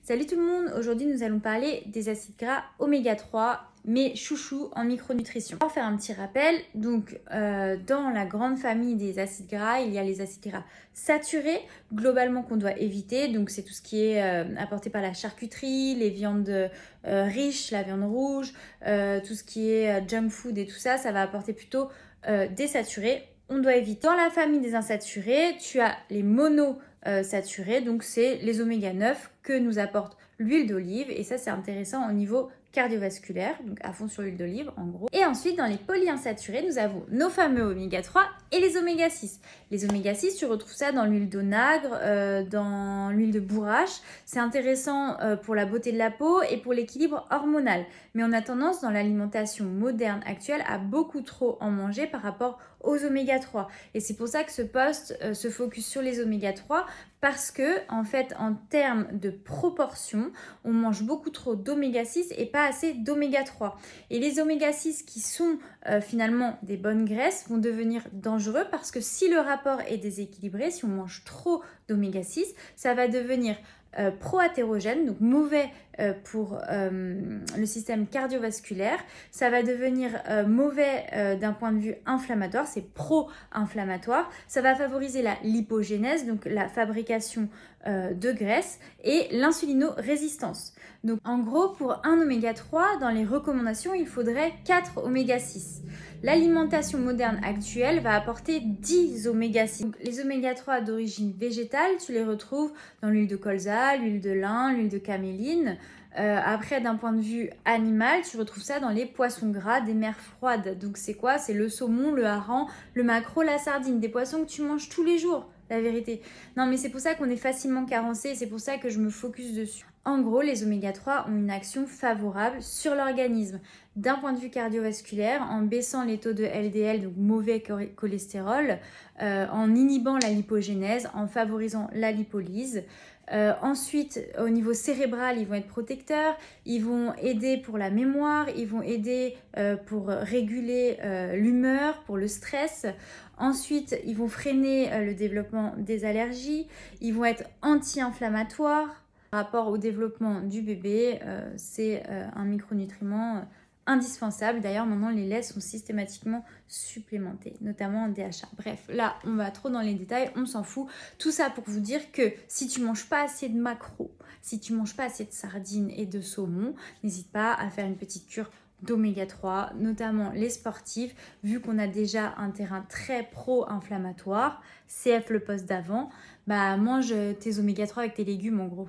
Salut tout le monde, aujourd'hui nous allons parler des acides gras oméga 3, mes chouchous en micronutrition. Pour faire un petit rappel, donc dans la grande famille des acides gras, il y a les acides gras saturés, globalement qu'on doit éviter. Donc c'est tout ce qui est apporté par la charcuterie, les viandes riches, la viande rouge, tout ce qui est junk food et tout ça, ça va apporter plutôt des saturés. On doit éviter. Dans la famille des insaturés, tu as les monosaturés, donc c'est les oméga 9 que nous apporte l'huile d'olive et ça c'est intéressant au niveau cardiovasculaire, donc à fond sur l'huile d'olive en gros. Et ensuite dans les polyinsaturés, nous avons nos fameux oméga 3 et les oméga 6. Les oméga 6, tu retrouves ça dans l'huile d'onagre, dans l'huile de bourrache. C'est intéressant pour la beauté de la peau et pour l'équilibre hormonal. Mais on a tendance dans l'alimentation moderne actuelle à beaucoup trop en manger par rapport aux oméga 3. Et c'est pour ça que ce post se focus sur les oméga 3 parce que en fait en termes de proportion, on mange beaucoup trop d'oméga 6 et pas assez d'oméga 3. Et les oméga 6 qui sont finalement des bonnes graisses vont devenir dangereux parce que si le rapport est déséquilibré, si on mange trop d'oméga 6, ça va devenir pro-athérogène, donc mauvais pour le système cardiovasculaire. Ça va devenir mauvais d'un point de vue inflammatoire, c'est pro-inflammatoire. Ça va favoriser la lipogénèse, donc la fabrication de graisse, et l'insulinorésistance. Donc en gros, pour un oméga 3, dans les recommandations, il faudrait 4 oméga 6. L'alimentation moderne actuelle va apporter 10 oméga 6. Donc, les oméga 3 d'origine végétale, tu les retrouves dans l'huile de colza, l'huile de lin, l'huile de caméline. Après, d'un point de vue animal, tu retrouves ça dans les poissons gras des mers froides. Donc c'est quoi? C'est le saumon, le hareng, le maquereau, la sardine. Des poissons que tu manges tous les jours, la vérité. Non mais c'est pour ça qu'on est facilement carencé et c'est pour ça que je me focus dessus. En gros, les oméga 3 ont une action favorable sur l'organisme d'un point de vue cardiovasculaire en baissant les taux de LDL, donc mauvais cholestérol, en inhibant la lipogénèse, en favorisant la lipolyse. Ensuite, au niveau cérébral, ils vont être protecteurs, ils vont aider pour la mémoire, ils vont aider pour réguler l'humeur, pour le stress. Ensuite, ils vont freiner le développement des allergies, ils vont être anti-inflammatoires. Par rapport au développement du bébé, c'est un micronutriment indispensable. D'ailleurs, maintenant, les laits sont systématiquement supplémentés, notamment en DHA. Bref, là, on va trop dans les détails, on s'en fout. Tout ça pour vous dire que si tu manges pas assez de maquereau, si tu manges pas assez de sardines et de saumon, n'hésite pas à faire une petite cure d'oméga 3, notamment les sportifs, vu qu'on a déjà un terrain très pro-inflammatoire, CF le poste d'avant, bah mange tes oméga 3 avec tes légumes en gros.